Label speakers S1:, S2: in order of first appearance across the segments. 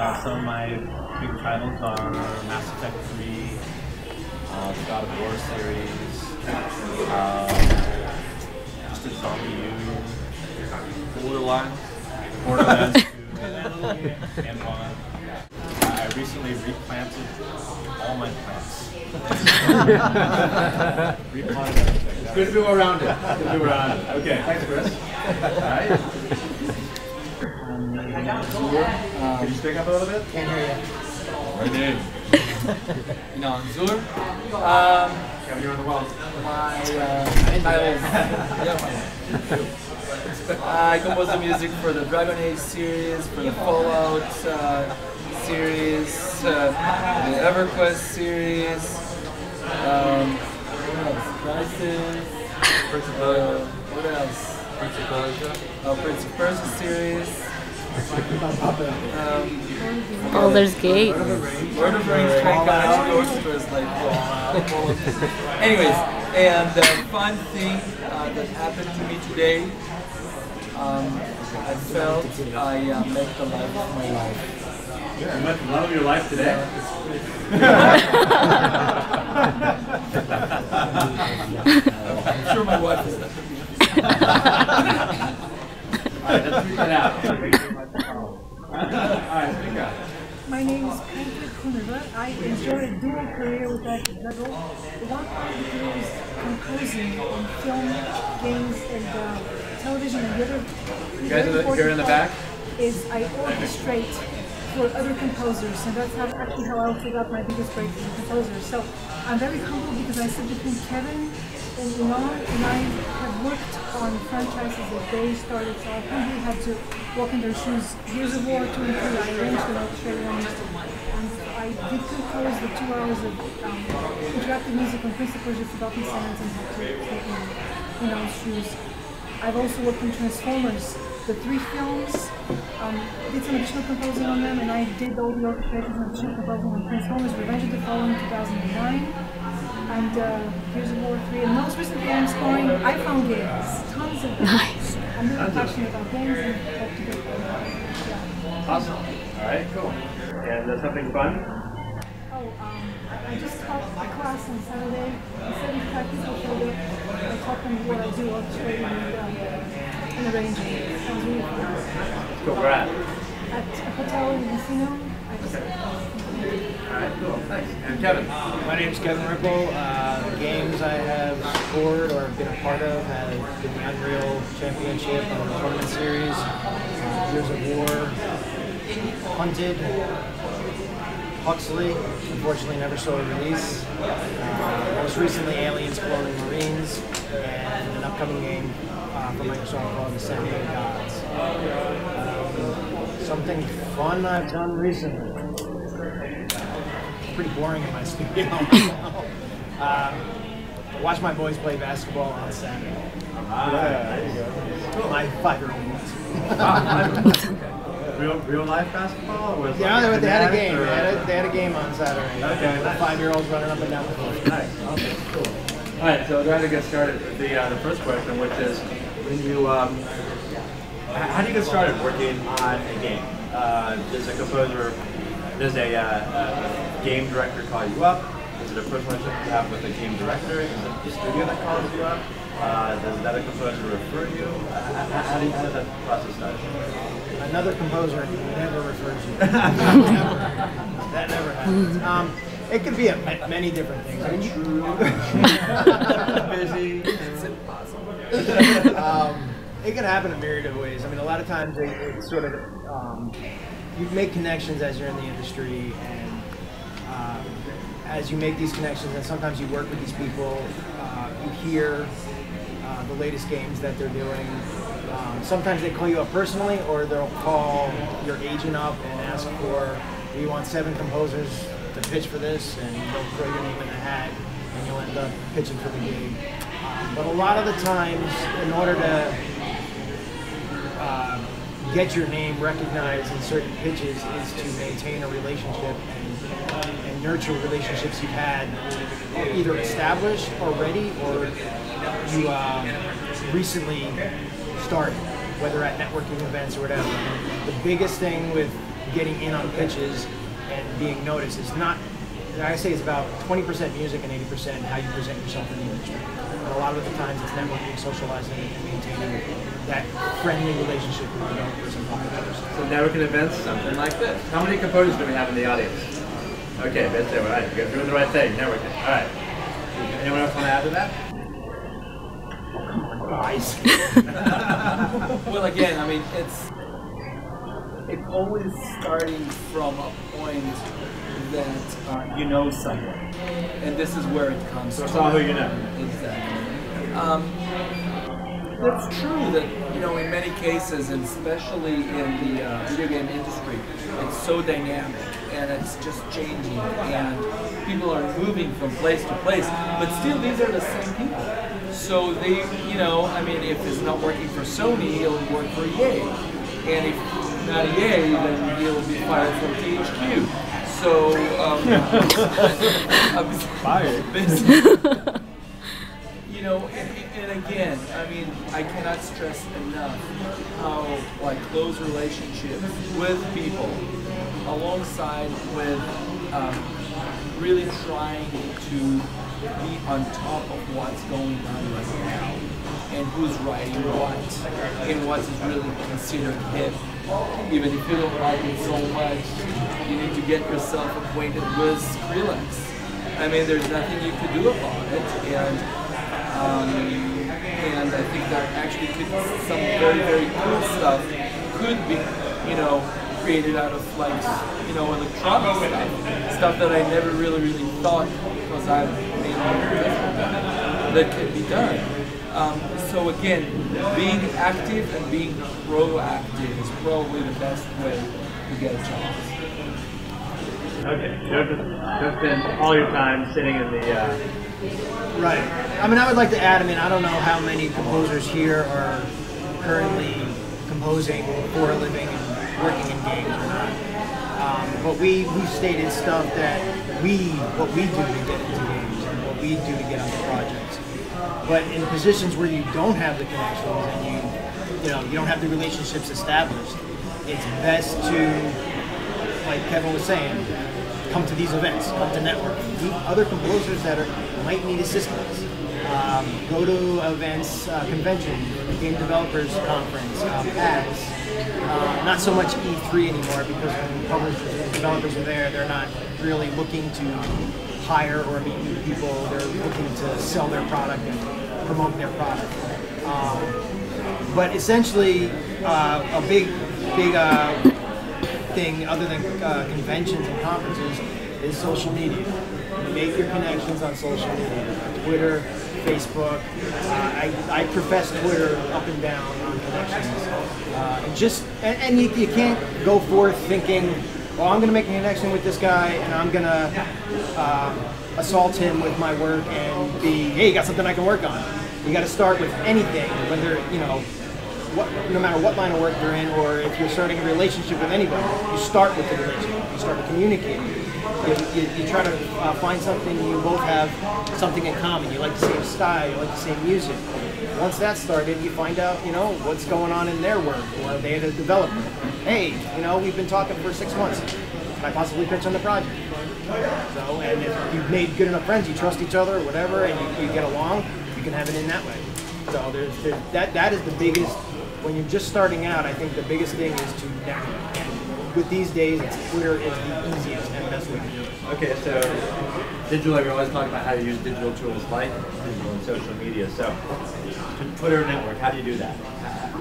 S1: Some of my big titles are Mass Effect 3, the God of War series, just a zombie Borderlands 2, and 1. I recently replanted all my plants. Replanted everything.
S2: It's good to be well-rounded. Okay, thanks, Chris. Alright. Can you speak up a little bit?
S3: Can't hear you.
S2: My name.
S3: Inon.
S2: Kevin, you're on the wall.
S3: I compose the music for the Dragon Age series, for the Fallout series, the EverQuest series, what else? Crysis, what else? Prince of Persia series.
S4: Baldur's Gate.
S3: Lord of the Rings, Penka Kouneva, anyways, and the fun thing that happened to me today, I felt I met the love of my life.
S2: You met the love of your life today?
S3: I'm sure my wife is that.
S2: Alright, let's read that out. Alright, Penka.
S5: My name is Penka Kouneva. I enjoy a dual career with active level. The one part of the career is composing on film, games, and television, and the other
S2: You guys are in the back?
S5: is I orchestrate for other composers, and that's actually how I figured out my biggest break as a composer. So I'm very humble because I sit between Kevin and Inon, and I have worked on franchises that they started, so I humbly had to walk in their shoes. Gears of War 2 and 3, I arranged and orchestrated them, and I did compose the 2 hours of interactive music on Cris, The Forgotten Sands, and had to take in Inon's shoes. I've also worked on Transformers, the 3 films, did some additional composing on them, and I did all the orchestrations and additional composing on Transformers, Revenge of the Fallen in 2009, and Gears of War 3, and most recently I'm scoring iPhone games, tons of them.
S4: Nice.
S5: I'm really passionate about games and hope to get them. Yeah.
S2: Awesome. Alright, cool. And something fun?
S5: Oh, I just taught a class on Saturday. 75 people showed up. I taught them what I do, orchestrating and arranging. It was really fun.
S2: Cool, where at?
S5: At a hotel in Casino.
S2: Alright, cool, thanks. And Kevin?
S6: My name is Kevin Riepl. The games I have scored or been a part of have been the Unreal Championship on the Tournament Series, Gears of War, Hunted, Huxley, unfortunately never saw a release. Most recently Aliens Cloning Marines, and an upcoming game from Microsoft called Descending Gods. Something fun I've done recently. Pretty boring in my studio. Watch my boys play basketball on Saturday.
S2: There you go.
S6: My 5-year-old ones.
S2: Real life basketball? Or was
S6: Yeah, they had a game.
S2: Or...
S6: They had a game on Saturday.
S2: Okay.
S6: The 5-year-olds running up and down the court.
S2: Nice. Okay, cool. All right, so we're going to get started with the first question, which is when you how do you get started working on a game? Does a composer, does a game director call you up? Is it a personal relationship you have with a game director? Is it the studio that calls you up? Does another composer refer you? How does that process start?
S6: Another composer never refers you. That never happens. It could be many different things. I mean,
S2: Busy.
S6: It's impossible. It can happen in a myriad of ways. I mean, a lot of times it's sort of you make connections as you're in the industry, and as you make these connections, and sometimes you work with these people, you hear the latest games that they're doing. Sometimes they call you up personally, or they'll call your agent up and ask for, do you want 7 composers to pitch for this, and they'll throw your name in the hat, and you'll end up pitching for the gig. But a lot of the times, in order to get your name recognized in certain pitches, is to maintain a relationship and nurture relationships you've had either established already or you recently started, whether at networking events or whatever. The biggest thing with getting in on pitches and being noticed is not, I say it's about 20% music and 80% how you present yourself in the industry. And a lot of the times it's networking, socializing, and maintaining that friendly relationship with developers and publishers.
S2: So networking events, something like this. How many composers do we have in the audience? Okay, that's it. All right, you're doing the right thing. Networking. All right. Anyone else want to add to that?
S6: Guys.
S3: Well, again, I mean, it's always starting from a point that you know someone, and this is where it comes from.
S2: So it's all who you know.
S3: Exactly. That's true that, you know, in many cases, and especially in the video game industry, it's so dynamic and it's just changing, and people are moving from place to place, but still these are the same people. So they, you know, I mean, if it's not working for Sony, it'll work for EA. And if not EA, then he'll be fired from THQ. So, I'm fired. You know, and again, I mean, I cannot stress enough how, like, close relationships with people, alongside with really trying to be on top of what's going on right now, and who's writing what, and what is really considered hip. Even if you don't like it so much, you need to get yourself acquainted with Skrillex. I mean, there's nothing you could do about it, and I think that actually some very, very cool stuff could be, you know, created out of, like, you know, electronic stuff that I never really thought, because I've made that could be done. So again, being active and being proactive is probably the best way to get a job.
S2: Okay, you don't spend all your time sitting in the...
S6: Right. I mean, I would like to add, I mean, I don't know how many composers here are currently composing for a living and working in games or not. But we've stated stuff that what we do to get into games and what we do to get onto projects. But in positions where you don't have the connections and you don't have the relationships established, it's best to, like Kevin was saying, come to these events, come to networking, meet other composers that might need assistance. Go to events, conventions, game developers conference, ads. Not so much E3 anymore, because when publishers and developers are there, they're not really looking to hire or meet new people. They're looking to sell their product and promote their product. But essentially, a big thing other than conventions and conferences is social media. Make your connections on social media, Twitter, Facebook. I profess Twitter up and down on connections, and you can't go forth thinking, well, I'm going to make a connection with this guy and I'm going to assault him with my work and be, hey, you got something I can work on. You got to start with anything, whether, you know, no matter what line of work you're in, or if you're starting a relationship with anybody, you start with the relationship. You start with communicating. You try to find something, you both have something in common. You like the same style, you like the same music. Once that's started, you find out, you know, what's going on in their work, or they had a developer. Hey, you know, we've been talking for 6 months. Can I possibly pitch on the project? So, and if you've made good enough friends, you trust each other or whatever, and you get along, you can have it in that way. So that is the biggest. When you're just starting out, I think the biggest thing is to network. And with these days, Twitter is the easiest and best way to do it.
S2: Okay, so digitally, we're always talking about how to use digital tools like digital and social media. So, Twitter network, how do you do that?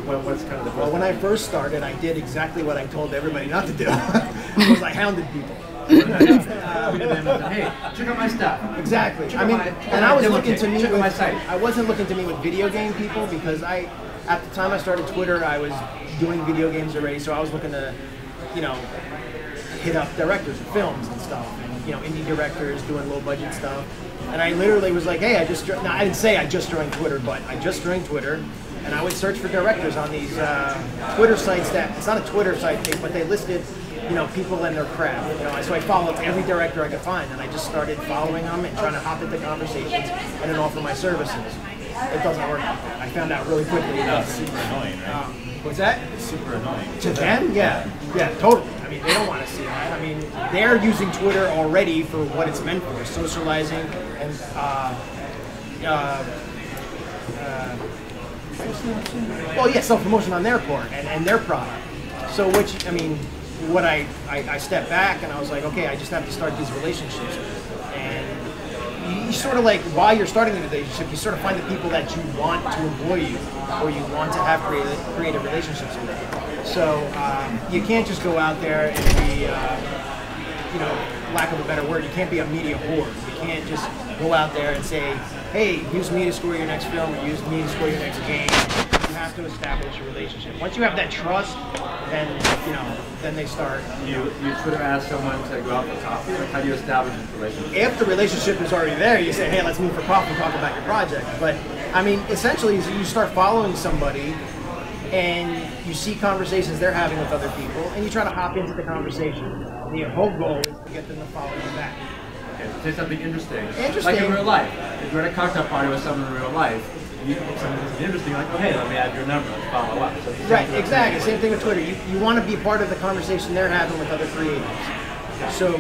S2: What's kind of the first
S6: Well, when I first started, I did exactly what I told everybody not to do. Was I hounded people.
S2: Hey, check out my stuff.
S6: Exactly.
S2: Check
S6: I mean,
S2: and
S6: I was looking to meet
S2: check out
S6: with
S2: my site.
S6: I wasn't looking to meet with video game people, because at the time I started Twitter, I was doing video games already, so I was looking to, you know, hit up directors of films and stuff, and, you know, indie directors doing low budget stuff. And I literally was like, hey, I didn't say I just joined Twitter, but I just joined Twitter, and I would search for directors on these Twitter sites that, it's not a Twitter site, but they listed, you know, people and their craft. You know, so I followed every director I could find, and I just started following them and trying to hop into conversations and then offer my services. It doesn't work like that. I found out really quickly.
S1: That's super annoying, right?
S6: What's that?
S1: It's super annoying.
S6: To them? Yeah. Yeah, totally. I mean, they don't want to see that. I mean, they're using Twitter already for what it's meant for, socializing and self-promotion on their part and their product. So which, I mean, what I stepped back and I was like, okay, I just have to start these relationships. And you sort of like, while you're starting the relationship, you sort of find the people that you want to employ you or you want to have creative relationships with. So you can't just go out there and be, lack of a better word, you can't be a media whore. You can't just go out there and say, hey, use me to score your next film or use me to score your next game. You have to establish a relationship. Once you have that trust, then they start.
S2: You Twitter ask someone to go out for coffee, or how do you establish a relationship?
S6: If the relationship is already there, you say, hey, let's meet for coffee and talk about your project. But I mean, essentially, you start following somebody and you see conversations they're having with other people, and you try to hop into the conversation. The whole goal is to get them to follow you back.
S2: Okay, say something interesting. Like in real life. If you're at a cocktail party with someone in real life, you get something interesting, like, oh, hey, let me add your number, let's follow up. So
S6: right, exactly. Same thing with Twitter. You want to be part of the conversation they're having with other creators. So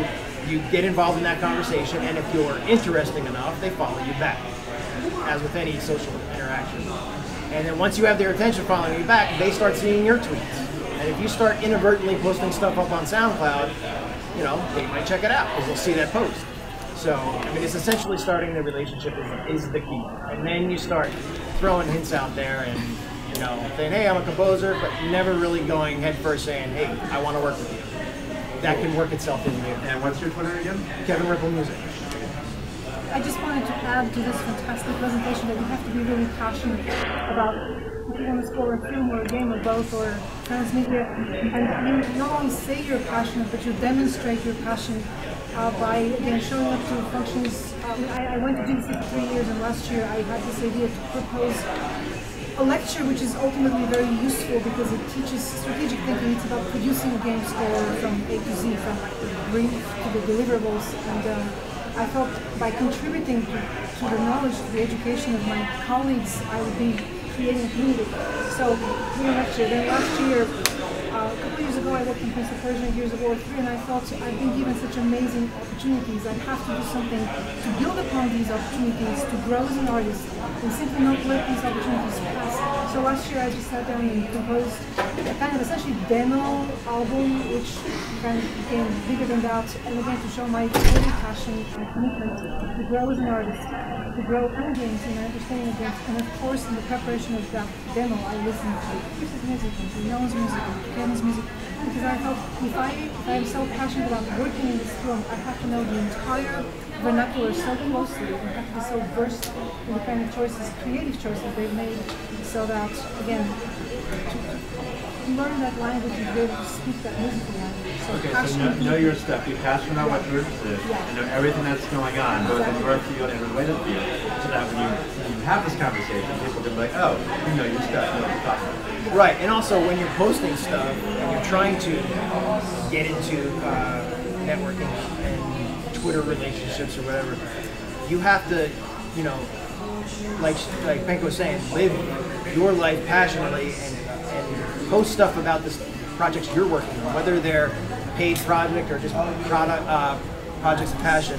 S6: you get involved in that conversation, and if you're interesting enough, they follow you back, as with any social interaction. And then once you have their attention following you back, they start seeing your tweets. And if you start inadvertently posting stuff up on SoundCloud, they might check it out because they'll see that post. So, I mean, it's essentially starting the relationship is the key. And then you start throwing hints out there and, saying, hey, I'm a composer, but never really going headfirst saying, hey, I want to work with you. That can work itself in there.
S2: And what's your Twitter again?
S6: Kevin Riepl Music.
S5: I just wanted to add to this fantastic presentation that you have to be really passionate about if you want to score a film or a game or both or transmedia. And you not only say you're passionate, but you demonstrate your passion by, again, showing up to functions. I went to DC for 3 years, and last year I had this idea to propose a lecture which is ultimately very useful because it teaches strategic thinking. It's about producing a game score from A to Z, from like the brief to the deliverables. And I felt by contributing to the knowledge, to the education of my colleagues, I would be creating a community. So, doing a lecture. Then last year, a couple of years ago, I worked in Prince of Persia and Gears of War 3, and I felt I've been given such amazing opportunities. I have to do something to build upon these opportunities, to grow as an artist, and simply not let these opportunities pass. So last year, I just sat down and composed a kind of essentially demo album, which kind of became bigger than that, and again, to show my total passion and commitment to grow as an artist, to grow on games and understanding of games. And of course, in the preparation of that demo, I listened to Cris's music, to Inon's music, to Kevin's music, because I felt if I am so passionate about working in this film, I have to know the entire vernacular so closely and have to be so versed in the kind of choices, creative choices they've made, so that, again, to learn that language and be able to speak that musical language. So
S2: okay, so know your stuff, be passionate about what you're interested in, and know everything that's going on, both in your field and related field, so that when you have this conversation, people can be like, oh, you know your stuff, you know what you're talking about.
S6: Right, and also when you're posting stuff and you're trying to get into networking and Twitter relationships or whatever, you have to, like Penka was saying, live your life passionately and post stuff about the projects you're working on, whether they're paid project or just projects of passion,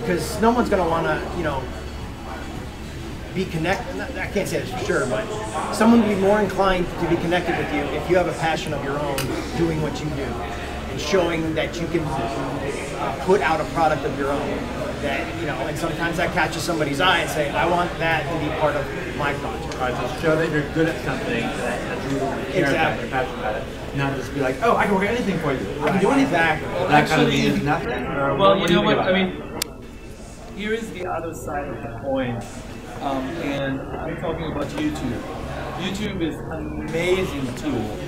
S6: because no one's going to want to, be connected. I can't say this for sure, but someone would be more inclined to be connected with you if you have a passion of your own doing what you do and showing that you can put out a product of your own. That and sometimes that catches somebody's eye and say, I want that to be part of my project.
S2: All right, so show that you're good at something that you care about, you're passionate about it. Not just be like, oh, I can work anything for you. I can do anything.
S6: Exactly.
S2: That kind of means nothing.
S3: Well, you know what? I mean, here is the other side of the coin. And I'm talking about YouTube. YouTube is an amazing tool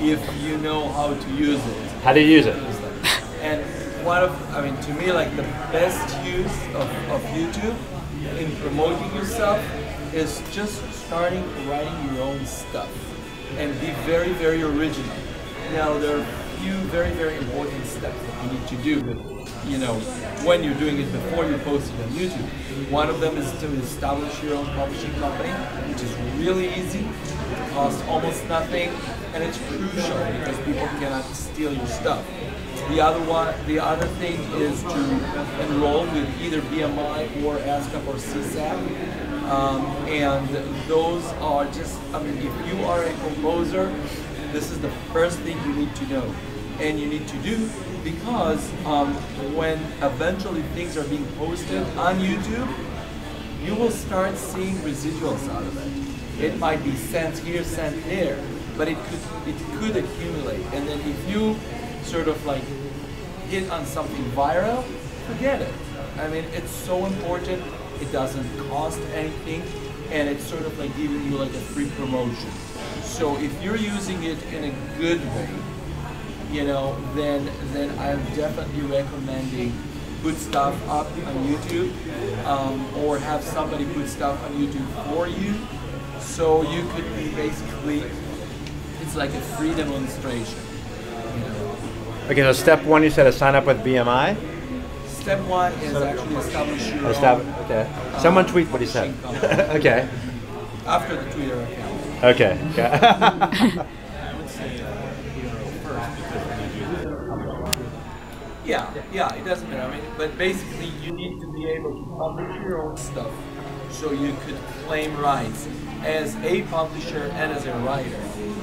S3: if you know how to use it.
S2: How do you use it?
S3: And to me, like the best use of YouTube in promoting yourself is just starting writing your own stuff and be very, very original. Now, there are a few very, very important steps that you need to do, but you know, when you're doing it before you post it on YouTube. One of them is to establish your own publishing company, which is really easy. It costs almost nothing, and it's crucial because people cannot steal your stuff. The other thing is to enroll with either BMI or ASCAP or CSAC. And those are just, I mean, if you are a composer, this is the first thing you need to know and you need to do, because when eventually things are being posted on YouTube, you will start seeing residuals out of it. It might be cents here, cent there, but it could accumulate. And then if you sort of like hit on something viral, forget it. I mean, it's so important. It doesn't cost anything, and it's sort of like giving you like a free promotion. So if you're using it in a good way, you know, then I'm definitely recommending put stuff up on YouTube, or have somebody put stuff on YouTube for you, so you could be basically, it's like a free demonstration, you know.
S2: Okay, so step one, you said to sign up with BMI.
S3: Step one is actually establish your own.
S2: Okay. Someone tweet what he said. Okay.
S3: After the Twitter account.
S2: Okay.
S1: I would say hero first because then you do the
S3: Yeah, it doesn't matter. I mean, but basically you need to be able to publish your own stuff, so you could claim rights as a publisher and as a writer.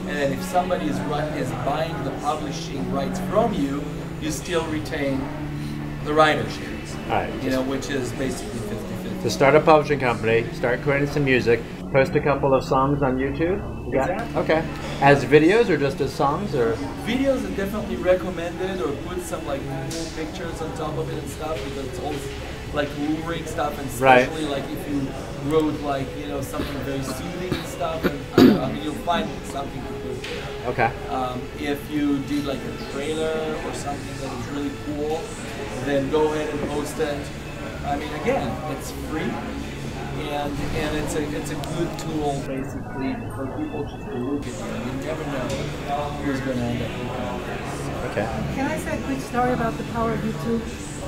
S3: And then if somebody is buying the publishing rights from you, you still retain the writer shares.
S2: All right.
S3: You know, which is basically 50-50.
S2: To start a publishing company, start creating some music, post a couple of songs on YouTube.
S3: Exactly.
S2: Okay. As videos or just as songs, or?
S3: Videos are definitely recommended, or put some like cool pictures on top of it and stuff, because it's all like luring stuff, and especially like if you wrote like, you know, something very soothing and stuff, and I mean, you'll find something to put there.
S2: Okay.
S3: If you did like a trailer or something that is really cool, then go ahead and post it. I mean, again, it's free, and it's a good tool basically for people just to look at you. You never know who's going to end up looking at this.
S2: Okay.
S5: Can I say a quick story about the power of YouTube?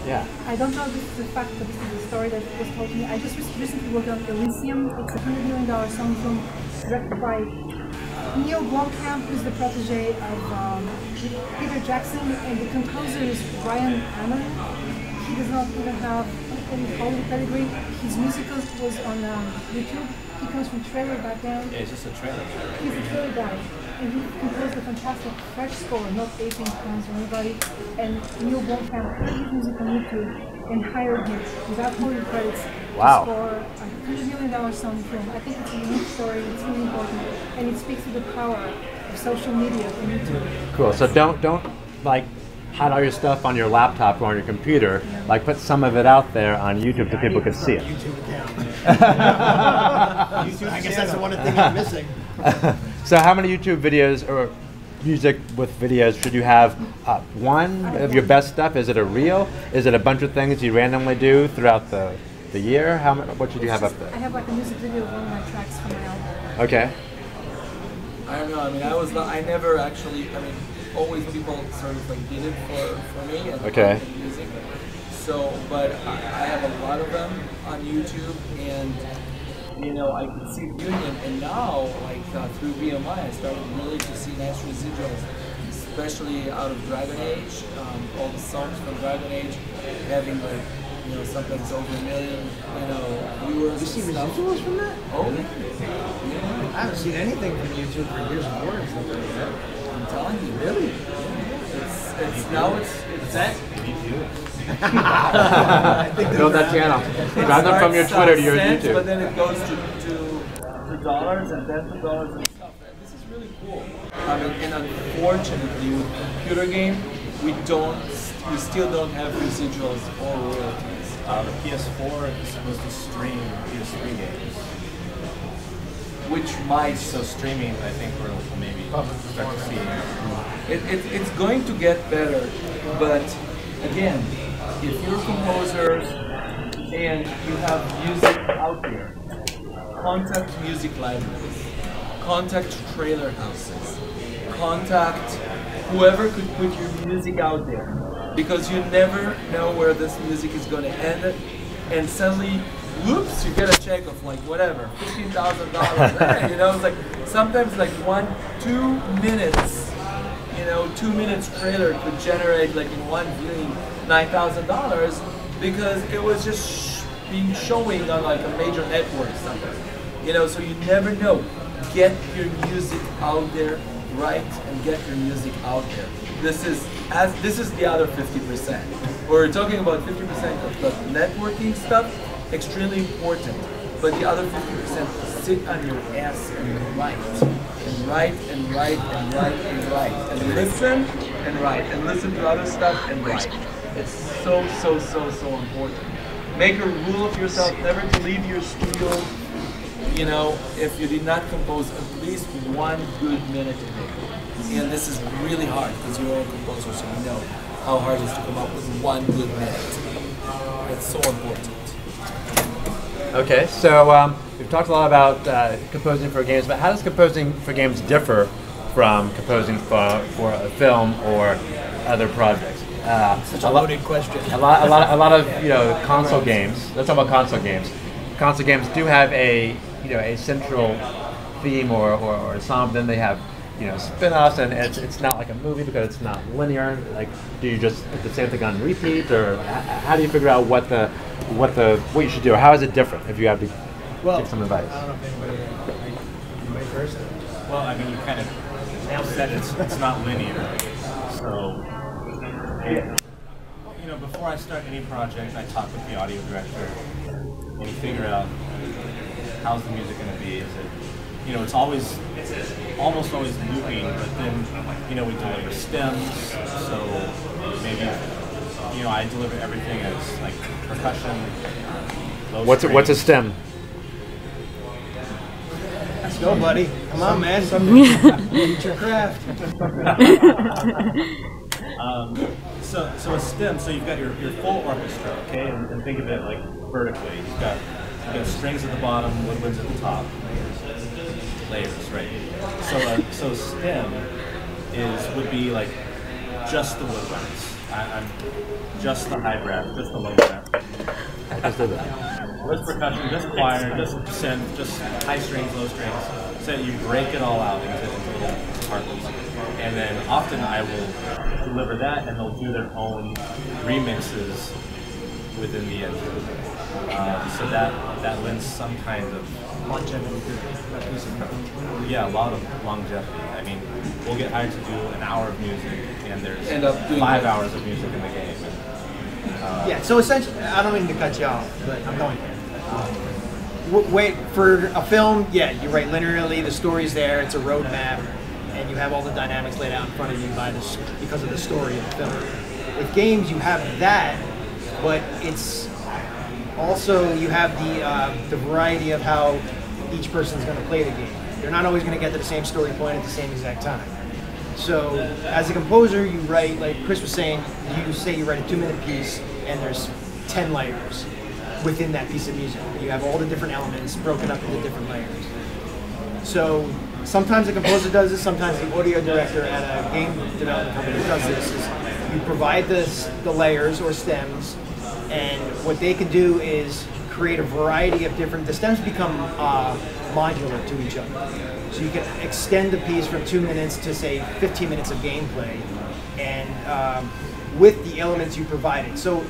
S2: Yeah.
S5: I don't know if this is a fact, but this is a story that was told to me. I just recently worked on Elysium. It's a $100 million song film directed by Neil Blomkamp, who's the protege of Peter Jackson, and the composer is Brian Inon. He does not even have any Hollywood pedigree. His music was on YouTube. He comes from trailer background.
S1: Yeah, it's just a trailer.
S5: He's a trailer guy, and he composed a fantastic fresh score, not aping plans or anybody. And Neil Blomkamp heard his music on YouTube and hired him without Hollywood credits
S2: Wow.
S5: to score a $100 million song film. I think it's a unique story. It's really important, and it speaks to the power of social media and YouTube.
S2: Cool. So don't like hide all your stuff on your laptop or on your computer. Like put some of it out there on YouTube so people can see it.
S6: YouTube account. YouTube, I guess that's the one thing I'm missing.
S2: So how many YouTube videos or music with videos should you have? One of your best stuff? Is it a reel? Is it a bunch of things you randomly do throughout the year? What should you have up there?
S5: I have like a music video of one of my tracks from my album.
S2: Okay.
S3: I don't know. I mean, I never actually. I mean, always people sort of like did it for me and
S2: Okay.
S3: music. So, but I have a lot of them on YouTube, and you know, I could see the union. And now, like through BMI, I started really to see nice residuals, especially out of Dragon Age. All the songs from Dragon Age having like, you know, sometimes over 1 million, you know, viewers.
S6: You see
S3: and stuff.
S6: residuals from that?
S3: Oh, yeah.
S6: I haven't seen anything from YouTube for years and years.
S3: I'm telling you.
S6: Really?
S3: It's now it's that.
S2: Build that channel. Drive them from your Twitter to your
S3: cents,
S2: YouTube.
S3: But then it goes to dollars and then to dollars and stuff. And this is really cool. I mean, and unfortunately, with computer game, we still don't have residuals or royalties.
S1: The PS4 is supposed to stream PS3 games.
S3: Which might.
S1: So streaming, I think we'll maybe start to see.
S3: It's going to get better, but again, if you're composers and you have music out there, contact music libraries, contact trailer houses, contact whoever could put your music out there. because you never know where this music is going to end, and suddenly, whoops, you get a check of like whatever, $15,000. You know, it's like sometimes like 2 minutes, you know, 2 minutes trailer could generate like in one viewing $9,000 because it was just being showing on like a major network somewhere. You know, so you never know. Get your music out there right and get your music out there. This is the other 50%. We're talking about 50% of the networking stuff, extremely important. But the other 50%, sit on your ass and write. And write and write and write and write. And listen and write. And listen to other stuff and write. It's so important. Make a rule of yourself never to leave your studio, you know, if you did not compose at least 1 good minute a day. And this is really hard because you're all composers, so you know how hard it is to come up with 1 good minute. It's so important.
S2: Okay, so we've talked a lot about composing for games, but how does composing for games differ from composing for a film or other projects?
S6: Such a loaded question.
S2: A lot of console games. Let's talk about console games. Console games do have a central theme or a song. But then they have spin-offs, and it's not like a movie because it's not linear. Like, do you just put the same thing on repeat, or how do you figure out what you should do, or how is it different if you have to give some advice?
S6: I don't know if anybody first.
S1: Well, I mean, you kind of said it's not linear, so. Before I start any project, I talk with the audio director and we figure out how's the music going to be. Is it, it's almost always looping, but then, we deliver stems, so maybe, I deliver everything as like percussion.
S2: What's a stem?
S6: Let's go, buddy. Come on, man. Eat your craft.
S1: So a stem, so you've got your full orchestra, okay, and think of it like vertically. You've got strings at the bottom, woodwinds at the top, layers, right? So stem would be like just the woodwinds. I'm just the high brass, just the low brass.
S2: I just did that.
S1: Just percussion, just choir, just synth, just high strings, low strings. So you break it all out into little compartments. And then often I will deliver that, and they'll do their own remixes within the engine. So that lends some kind of
S6: longevity to that music.
S1: Yeah, a lot of longevity. I mean, we'll get hired to do an hour of music, and there's
S3: End up doing
S1: 5 hours of music in the game.
S6: Yeah, so essentially, I don't mean to cut you off, but I'm going to. Wait, for a film, yeah, you're right, linearly, the story's there, it's a roadmap, and you have all the dynamics laid out in front of you because of the story of the film. With games, you have that, but it's also, you have the variety of how each person's going to play the game. You're not always going to get to the same story point at the same exact time. So, as a composer, you write, like Cris was saying, you write a 2-minute piece, and there's 10 layers within that piece of music. You have all the different elements broken up into different layers. So, sometimes the composer does this, sometimes the audio director at a game development company does this. Is you provide the layers or stems, and what they can do is create a variety of the stems become modular to each other. So you can extend the piece from 2 minutes to, say, 15 minutes of gameplay, and with the elements you provided. So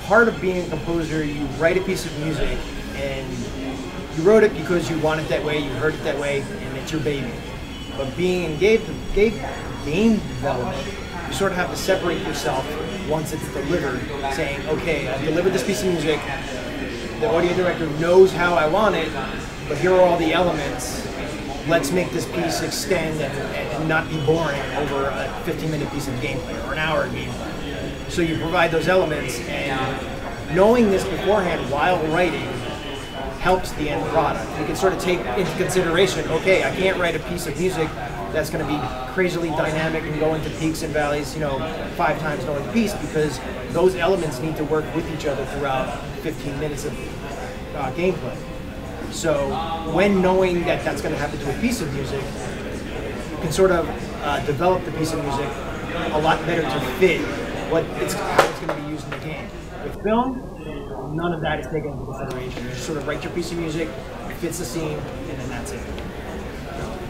S6: part of being a composer, you write a piece of music, and you wrote it because you want it that way, you heard it that way, and it's your baby. But being in game development, you sort of have to separate yourself once it's delivered, saying, okay, I've delivered this piece of music, the audio director knows how I want it, but here are all the elements. Let's make this piece extend and not be boring over a 15-minute piece of gameplay or an hour of gameplay. So you provide those elements, and knowing this beforehand while writing helps the end product. You can sort of take into consideration, okay, I can't write a piece of music that's going to be crazily dynamic and go into peaks and valleys, 5 times during the piece, because those elements need to work with each other throughout 15 minutes of gameplay. So when knowing that that's going to happen to a piece of music, you can sort of develop the piece of music a lot better to fit how it's going to be used in the game. With film, none of that is taken into consideration. You just sort of write your piece of music, it fits the scene, and then that's it.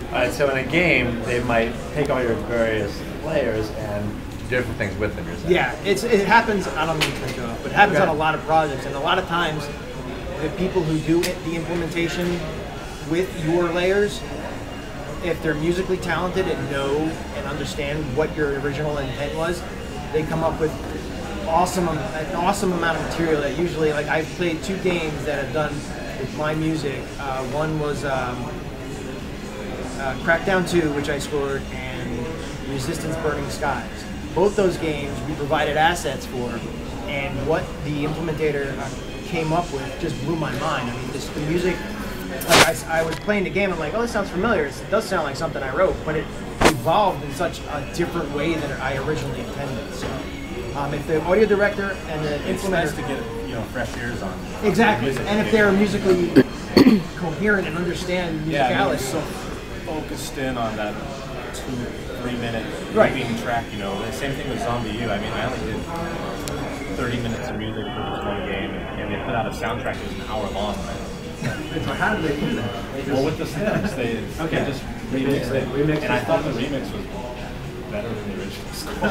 S2: Alright, so in a game, they might take all your various layers and do different things with them, you're saying?
S6: Yeah, it happens, I don't mean to cut you off, but it happens on a lot of projects, and a lot of times, the people who do the implementation with your layers, if they're musically talented and know and understand what your original intent was, they come up with an awesome amount of material that usually, like I've played 2 games that have done with my music. One was Crackdown 2, which I scored, and Resistance Burning Skies. Both those games we provided assets for, and what the implementator came up with just blew my mind. I mean, the music, like I was playing the game, I'm like, oh, this sounds familiar. It does sound like something I wrote, but it evolved in such a different way than I originally intended. So, if the audio director and the
S1: It's
S6: implementer
S1: nice to get fresh ears on.
S6: exactly,
S1: music.
S6: and if they're musically coherent and understand musicality,
S1: Yeah, I mean, so focused in on that 2-3 minute
S6: Right.
S1: moving track. The same thing with Zombie U. I mean, I only did 30 minutes of music for this one game, and they put out a soundtrack that was an hour long.
S2: So how did they do that?
S1: Well, with the stems, they just remixed it. And I thought the remix was better than the original score.